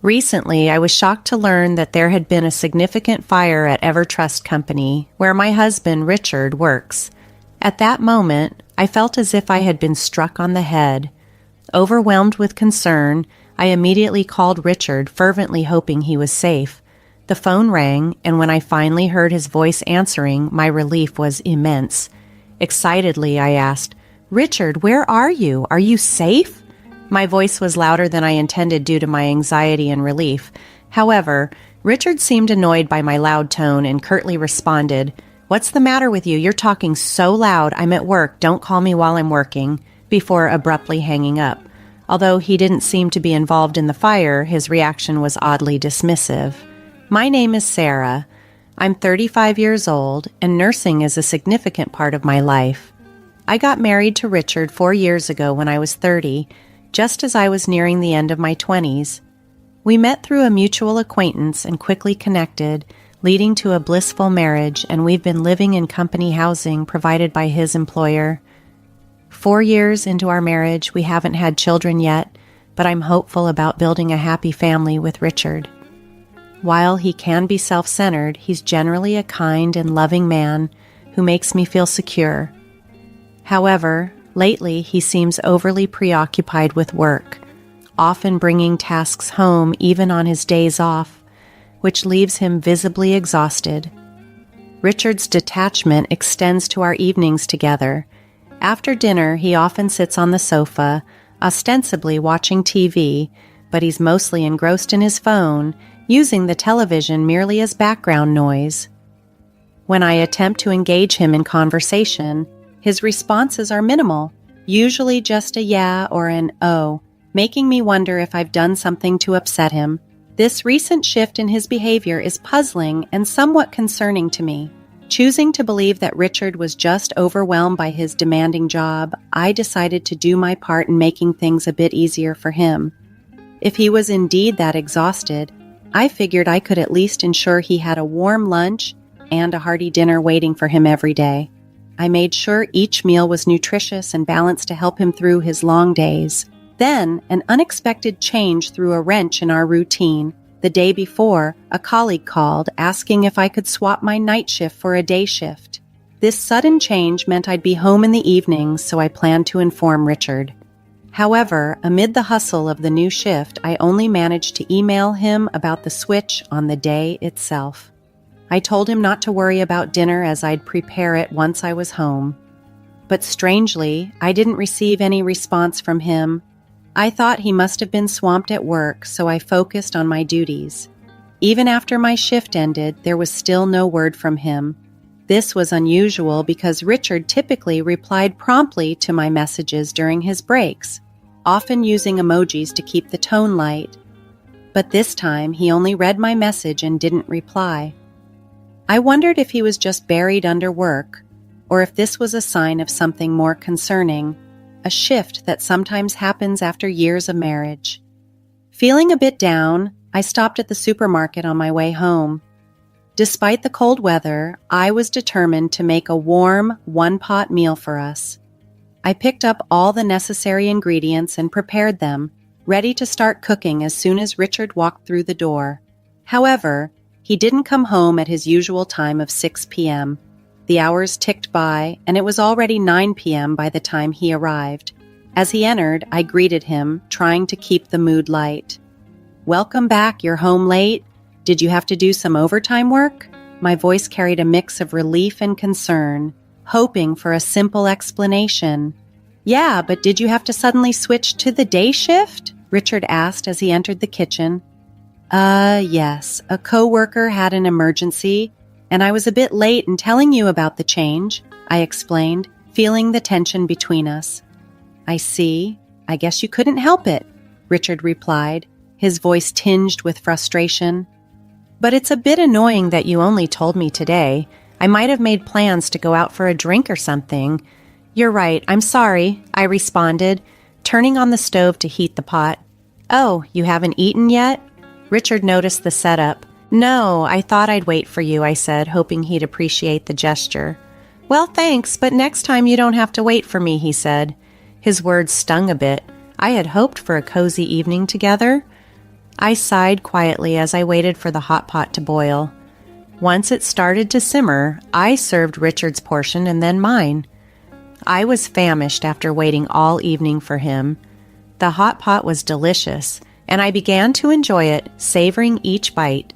Recently, I was shocked to learn that there had been a significant fire at Evertrust Company, where my husband, Richard, works. At that moment, I felt as if I had been struck on the head. Overwhelmed with concern, I immediately called Richard, fervently hoping he was safe. The phone rang, and when I finally heard his voice answering, my relief was immense. Excitedly, I asked, "Richard, where are you? Are you safe?" My voice was louder than I intended due to my anxiety and relief. However, Richard seemed annoyed by my loud tone and curtly responded, "What's the matter with you? You're talking so loud. I'm at work. Don't call me while I'm working," before abruptly hanging up. Although he didn't seem to be involved in the fire, his reaction was oddly dismissive. My name is Sarah. I'm 35 years old, and nursing is a significant part of my life. I got married to Richard 4 years ago when I was 30, just as I was nearing the end of my 20s. We met through a mutual acquaintance and quickly connected, leading to a blissful marriage, and we've been living in company housing provided by his employer. 4 years into our marriage, we haven't had children yet, but I'm hopeful about building a happy family with Richard. While he can be self-centered, he's generally a kind and loving man who makes me feel secure. However, lately he seems overly preoccupied with work, often bringing tasks home even on his days off, which leaves him visibly exhausted. Richard's detachment extends to our evenings together. After dinner, he often sits on the sofa, ostensibly watching TV, but he's mostly engrossed in his phone, using the television merely as background noise. When I attempt to engage him in conversation, his responses are minimal, usually just a yeah or an oh, making me wonder if I've done something to upset him. This recent shift in his behavior is puzzling and somewhat concerning to me. Choosing to believe that Richard was just overwhelmed by his demanding job, I decided to do my part in making things a bit easier for him. If he was indeed that exhausted, I figured I could at least ensure he had a warm lunch and a hearty dinner waiting for him every day. I made sure each meal was nutritious and balanced to help him through his long days. Then, an unexpected change threw a wrench in our routine. The day before, a colleague called asking if I could swap my night shift for a day shift. This sudden change meant I'd be home in the evenings, so I planned to inform Richard. However, amid the hustle of the new shift, I only managed to email him about the switch on the day itself. I told him not to worry about dinner as I'd prepare it once I was home. But strangely, I didn't receive any response from him. I thought he must have been swamped at work, so I focused on my duties. Even after my shift ended, there was still no word from him. This was unusual because Richard typically replied promptly to my messages during his breaks, often using emojis to keep the tone light. But this time, he only read my message and didn't reply. I wondered if he was just buried under work, or if this was a sign of something more concerning, a shift that sometimes happens after years of marriage. Feeling a bit down, I stopped at the supermarket on my way home. Despite the cold weather, I was determined to make a warm, one-pot meal for us. I picked up all the necessary ingredients and prepared them, ready to start cooking as soon as Richard walked through the door. However, he didn't come home at his usual time of 6 p.m. The hours ticked by, and it was already 9 p.m. by the time he arrived. As he entered, I greeted him, trying to keep the mood light. "Welcome back, you're home late. Did you have to do some overtime work?" My voice carried a mix of relief and concern, hoping for a simple explanation. "Yeah, but did you have to suddenly switch to the day shift?" Richard asked as he entered the kitchen. Yes. A coworker had an emergency, and I was a bit late in telling you about the change," I explained, feeling the tension between us. "I see. I guess you couldn't help it," Richard replied, his voice tinged with frustration. "But it's a bit annoying that you only told me today. I might have made plans to go out for a drink or something." "You're right. I'm sorry," I responded, turning on the stove to heat the pot. "Oh, you haven't eaten yet?" Richard noticed the setup. "No, I thought I'd wait for you," I said, hoping he'd appreciate the gesture. "Well, thanks, but next time you don't have to wait for me," he said. His words stung a bit. I had hoped for a cozy evening together. I sighed quietly as I waited for the hot pot to boil. Once it started to simmer, I served Richard's portion and then mine. I was famished after waiting all evening for him. The hot pot was delicious, and I began to enjoy it, savoring each bite.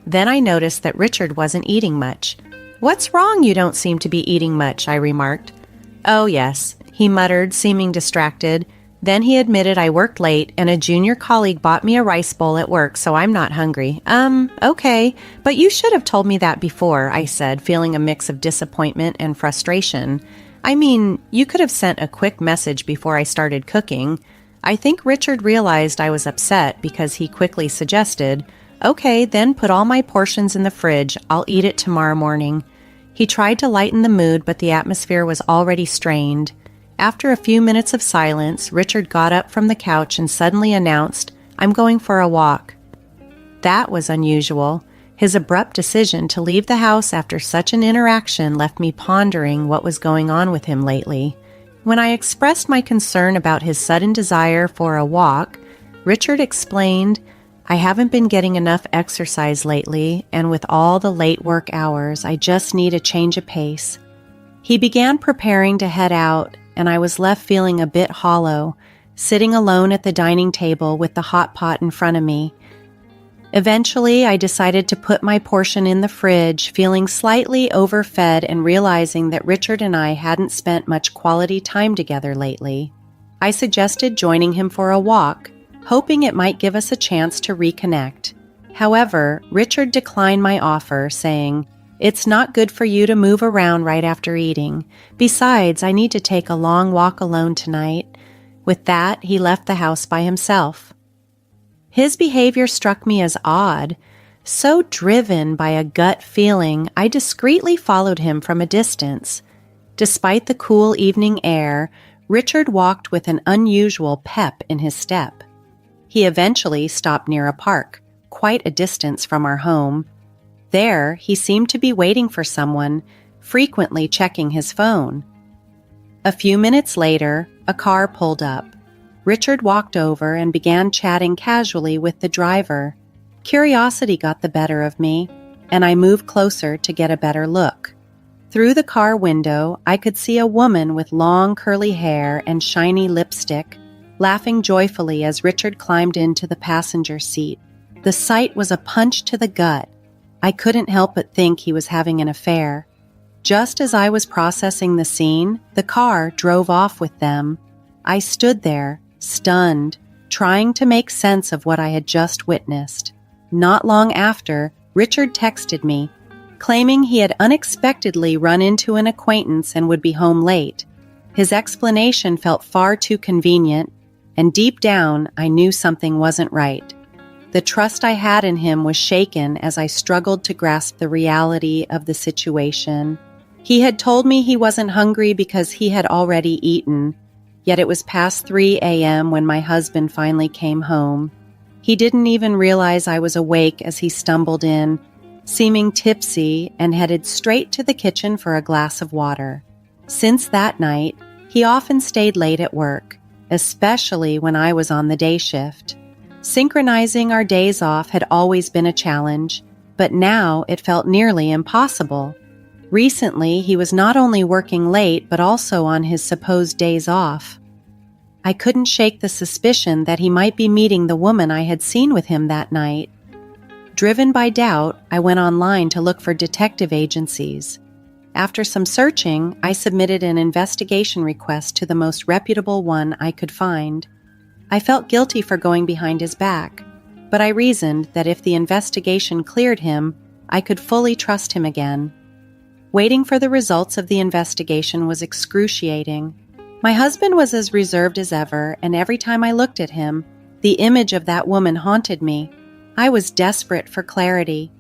Then I noticed that Richard wasn't eating much. "What's wrong? You don't seem to be eating much," I remarked. "Oh, yes," he muttered, seeming distracted. Then he admitted I worked late and a junior colleague bought me a rice bowl at work, so I'm not hungry. Okay, but you should have told me that before," I said, feeling a mix of disappointment and frustration. "I mean, you could have sent a quick message before I started cooking." I think Richard realized I was upset because he quickly suggested, "Okay, then put all my portions in the fridge. I'll eat it tomorrow morning." He tried to lighten the mood, but the atmosphere was already strained. After a few minutes of silence, Richard got up from the couch and suddenly announced, "I'm going for a walk." That was unusual. His abrupt decision to leave the house after such an interaction left me pondering what was going on with him lately. When I expressed my concern about his sudden desire for a walk, Richard explained, "I haven't been getting enough exercise lately, and with all the late work hours, I just need a change of pace." He began preparing to head out, and I was left feeling a bit hollow, sitting alone at the dining table with the hot pot in front of me. Eventually, I decided to put my portion in the fridge, feeling slightly overfed and realizing that Richard and I hadn't spent much quality time together lately. I suggested joining him for a walk, hoping it might give us a chance to reconnect. However, Richard declined my offer, saying, "It's not good for you to move around right after eating. Besides, I need to take a long walk alone tonight." With that, he left the house by himself. His behavior struck me as odd. So driven by a gut feeling, I discreetly followed him from a distance. Despite the cool evening air, Richard walked with an unusual pep in his step. He eventually stopped near a park, quite a distance from our home. There, he seemed to be waiting for someone, frequently checking his phone. A few minutes later, a car pulled up. Richard walked over and began chatting casually with the driver. Curiosity got the better of me, and I moved closer to get a better look. Through the car window, I could see a woman with long curly hair and shiny lipstick, laughing joyfully as Richard climbed into the passenger seat. The sight was a punch to the gut. I couldn't help but think he was having an affair. Just as I was processing the scene, the car drove off with them. I stood there, stunned, trying to make sense of what I had just witnessed. Not long after, Richard texted me, claiming he had unexpectedly run into an acquaintance and would be home late. His explanation felt far too convenient, and deep down, I knew something wasn't right. The trust I had in him was shaken as I struggled to grasp the reality of the situation. He had told me he wasn't hungry because he had already eaten, yet it was past 3 a.m. when my husband finally came home. He didn't even realize I was awake as he stumbled in, seeming tipsy, and headed straight to the kitchen for a glass of water. Since that night, he often stayed late at work, especially when I was on the day shift. Synchronizing our days off had always been a challenge, but now it felt nearly impossible. Recently, he was not only working late, but also on his supposed days off. I couldn't shake the suspicion that he might be meeting the woman I had seen with him that night. Driven by doubt, I went online to look for detective agencies. After some searching, I submitted an investigation request to the most reputable one I could find. I felt guilty for going behind his back, but I reasoned that if the investigation cleared him, I could fully trust him again. Waiting for the results of the investigation was excruciating. My husband was as reserved as ever, and every time I looked at him, the image of that woman haunted me. I was desperate for clarity.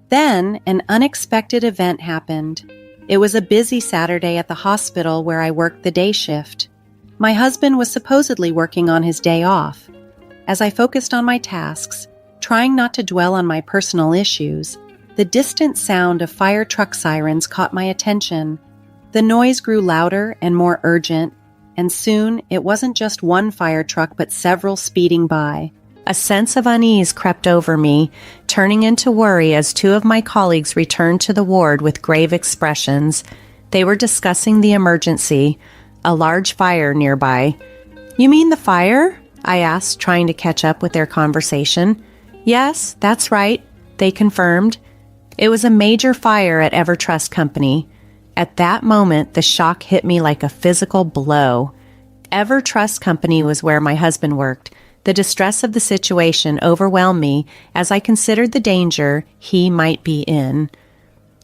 Then, an unexpected event happened. It was a busy Saturday at the hospital where I worked the day shift. My husband was supposedly working on his day off. As I focused on my tasks, trying not to dwell on my personal issues, the distant sound of fire truck sirens caught my attention. The noise grew louder and more urgent, and soon it wasn't just one fire truck but several speeding by. A sense of unease crept over me, turning into worry as two of my colleagues returned to the ward with grave expressions. They were discussing the emergency, a large fire nearby. "You mean the fire?" I asked, trying to catch up with their conversation. "Yes, that's right," they confirmed. It was a major fire at EverTrust Company. At that moment, the shock hit me like a physical blow. EverTrust Company was where my husband worked. The distress of the situation overwhelmed me as I considered the danger he might be in.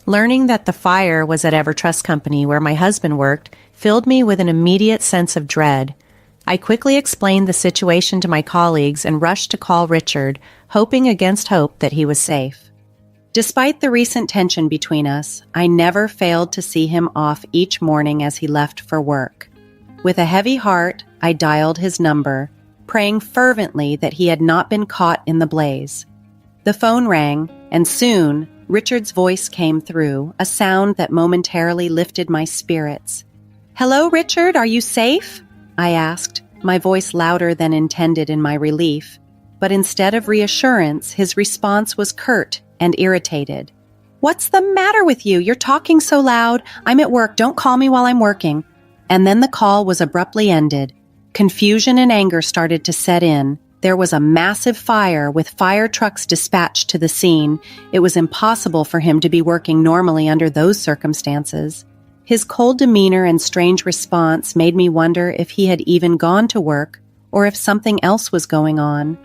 Learning that the fire was at EverTrust Company where my husband worked filled me with an immediate sense of dread. I quickly explained the situation to my colleagues and rushed to call Richard, hoping against hope that he was safe. Despite the recent tension between us, I never failed to see him off each morning as he left for work. With a heavy heart, I dialed his number, praying fervently that he had not been caught in the blaze. The phone rang, and soon Richard's voice came through, a sound that momentarily lifted my spirits. "Hello, Richard, are you safe?" I asked, my voice louder than intended in my relief. But instead of reassurance, his response was curt and irritated. "What's the matter with you? You're talking so loud. I'm at work. Don't call me while I'm working." And then the call was abruptly ended. Confusion and anger started to set in. There was a massive fire with fire trucks dispatched to the scene. It was impossible for him to be working normally under those circumstances. His cold demeanor and strange response made me wonder if he had even gone to work or if something else was going on.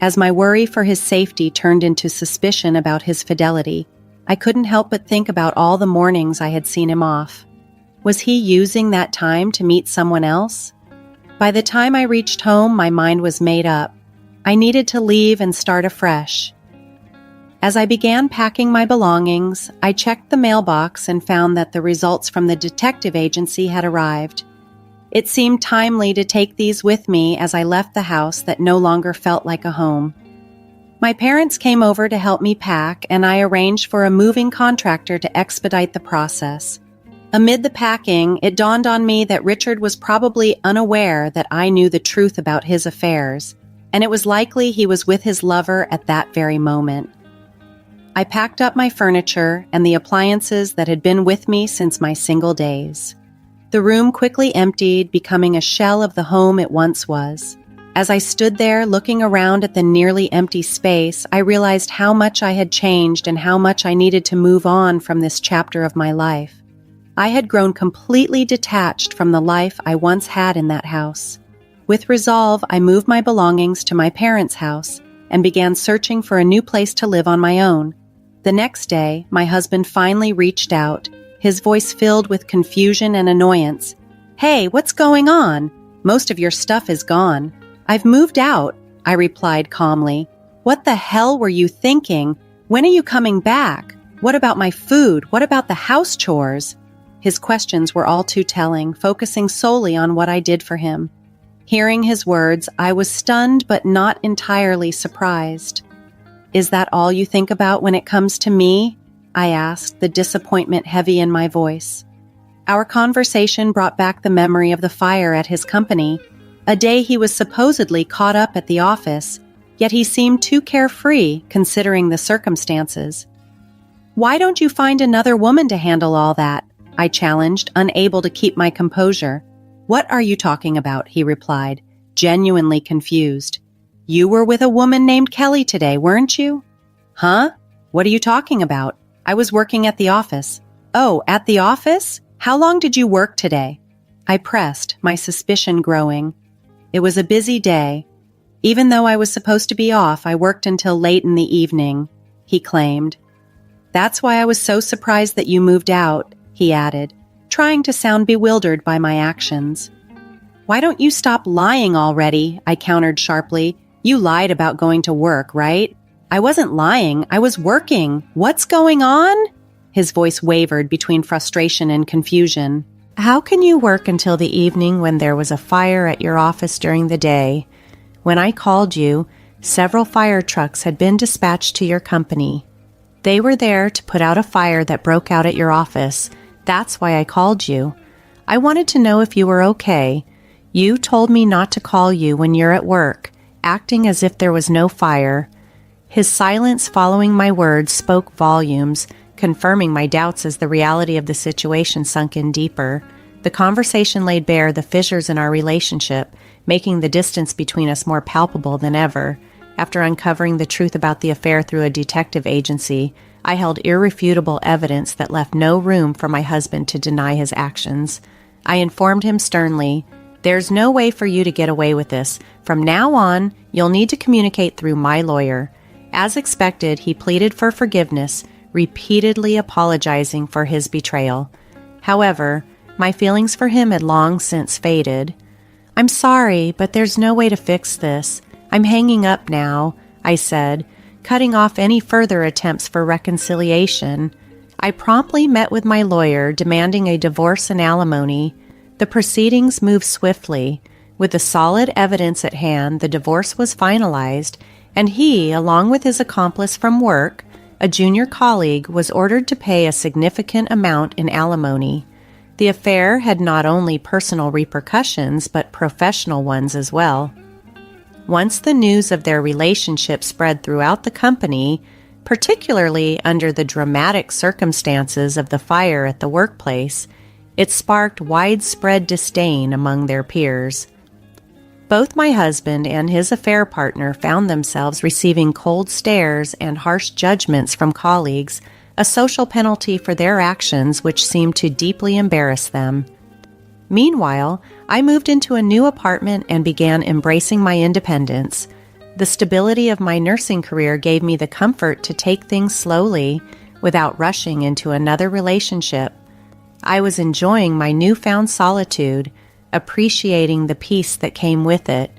As my worry for his safety turned into suspicion about his fidelity, I couldn't help but think about all the mornings I had seen him off. Was he using that time to meet someone else? By the time I reached home, my mind was made up. I needed to leave and start afresh. As I began packing my belongings, I checked the mailbox and found that the results from the detective agency had arrived. It seemed timely to take these with me as I left the house that no longer felt like a home. My parents came over to help me pack, and I arranged for a moving contractor to expedite the process. Amid the packing, it dawned on me that Richard was probably unaware that I knew the truth about his affairs, and it was likely he was with his lover at that very moment. I packed up my furniture and the appliances that had been with me since my single days. The room quickly emptied, becoming a shell of the home it once was. As I stood there looking around at the nearly empty space, I realized how much I had changed and how much I needed to move on from this chapter of my life. I had grown completely detached from the life I once had in that house. With resolve, I moved my belongings to my parents' house and began searching for a new place to live on my own. The next day, my husband finally reached out, his voice filled with confusion and annoyance. "Hey, what's going on? Most of your stuff is gone." "I've moved out," I replied calmly. "What the hell were you thinking? When are you coming back? What about my food? What about the house chores?" His questions were all too telling, focusing solely on what I did for him. Hearing his words, I was stunned but not entirely surprised. "Is that all you think about when it comes to me?" I asked, the disappointment heavy in my voice. Our conversation brought back the memory of the fire at his company, a day he was supposedly caught up at the office, yet he seemed too carefree considering the circumstances. "Why don't you find another woman to handle all that?" I challenged, unable to keep my composure. "What are you talking about?" he replied, genuinely confused. "You were with a woman named Kelly today, weren't you?" "Huh? What are you talking about? I was working at the office." "Oh, at the office? How long did you work today?" I pressed, my suspicion growing. "It was a busy day. Even though I was supposed to be off, I worked until late in the evening," he claimed. "That's why I was so surprised that you moved out," he added, trying to sound bewildered by my actions. "Why don't you stop lying already?" I countered sharply. "You lied about going to work, right?" "I wasn't lying. I was working. What's going on?" His voice wavered between frustration and confusion. "How can you work until the evening when there was a fire at your office during the day? When I called you, several fire trucks had been dispatched to your company. They were there to put out a fire that broke out at your office. That's why I called you. I wanted to know if you were okay. You told me not to call you when you're at work, acting as if there was no fire. His silence following my words spoke volumes, confirming my doubts as the reality of the situation sunk in deeper. The conversation laid bare the fissures in our relationship, making the distance between us more palpable than ever. After uncovering the truth about the affair through a detective agency, I held irrefutable evidence that left no room for my husband to deny his actions. I informed him sternly, "There's no way for you to get away with this. From now on, you'll need to communicate through my lawyer." As expected, he pleaded for forgiveness, repeatedly apologizing for his betrayal. However, my feelings for him had long since faded. "I'm sorry, but there's no way to fix this. I'm hanging up now," I said, cutting off any further attempts for reconciliation. I promptly met with my lawyer, demanding a divorce and alimony. The proceedings moved swiftly. With the solid evidence at hand, the divorce was finalized, and he, along with his accomplice from work, a junior colleague, was ordered to pay a significant amount in alimony. The affair had not only personal repercussions, but professional ones as well. Once the news of their relationship spread throughout the company, particularly under the dramatic circumstances of the fire at the workplace, it sparked widespread disdain among their peers. Both my husband and his affair partner found themselves receiving cold stares and harsh judgments from colleagues, a social penalty for their actions which seemed to deeply embarrass them. Meanwhile, I moved into a new apartment and began embracing my independence. The stability of my nursing career gave me the comfort to take things slowly without rushing into another relationship. I was enjoying my newfound solitude, appreciating the peace that came with it.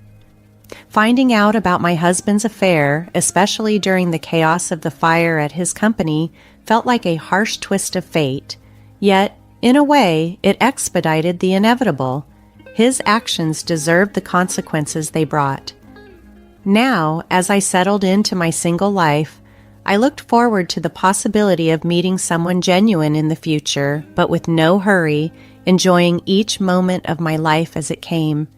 Finding out about my husband's affair, especially during the chaos of the fire at his company, felt like a harsh twist of fate. Yet, in a way, it expedited the inevitable. His actions deserved the consequences they brought. Now, as I settled into my single life, I looked forward to the possibility of meeting someone genuine in the future, but with no hurry, enjoying each moment of my life as it came.